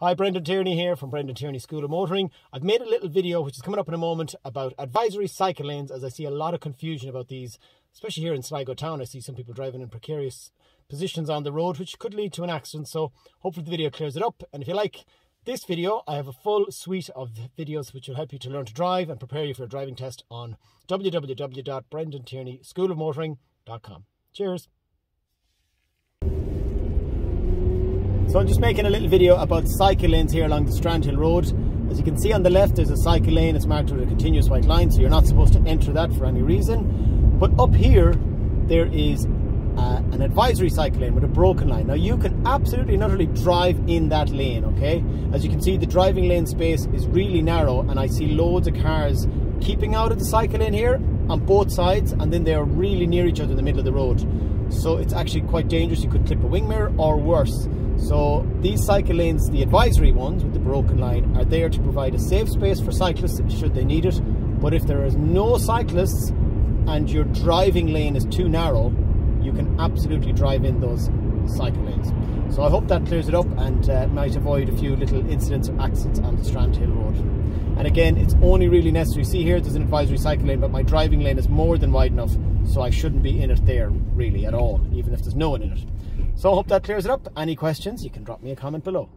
Hi, Brendan Tierney here from Brendan Tierney School of Motoring. I've made a little video which is coming up in a moment about advisory cycle lanes, as I see a lot of confusion about these, especially here in Sligo town. I see some people driving in precarious positions on the road, which could lead to an accident. So hopefully the video clears it up. And if you like this video, I have a full suite of videos which will help you to learn to drive and prepare you for a driving test on www.brendantierneySchoolofMotoring.com. Cheers. So I'm just making a little video about cycle lanes here along the Strandhill Road. As you can see on the left, there's a cycle lane. It's marked with a continuous white line, so you're not supposed to enter that for any reason. But up here, there is an advisory cycle lane with a broken line. Now you can absolutely and utterly drive in that lane, okay? As you can see, the driving lane space is really narrow, and I see loads of cars keeping out of the cycle lane here on both sides, and then they're really near each other in the middle of the road. So it's actually quite dangerous. You could clip a wing mirror or worse. So these cycle lanes, the advisory ones with the broken line, are there to provide a safe space for cyclists should they need it. But if there is no cyclists and your driving lane is too narrow, you can absolutely drive in those cycle lanes. So I hope that clears it up and might avoid a few little incidents or accidents on the Strandhill Road. And again, it's only really necessary. See here, there's an advisory cycle lane, but my driving lane is more than wide enough, so I shouldn't be in it there really at all, even if there's no one in it. So I hope that clears it up. Any questions, you can drop me a comment below.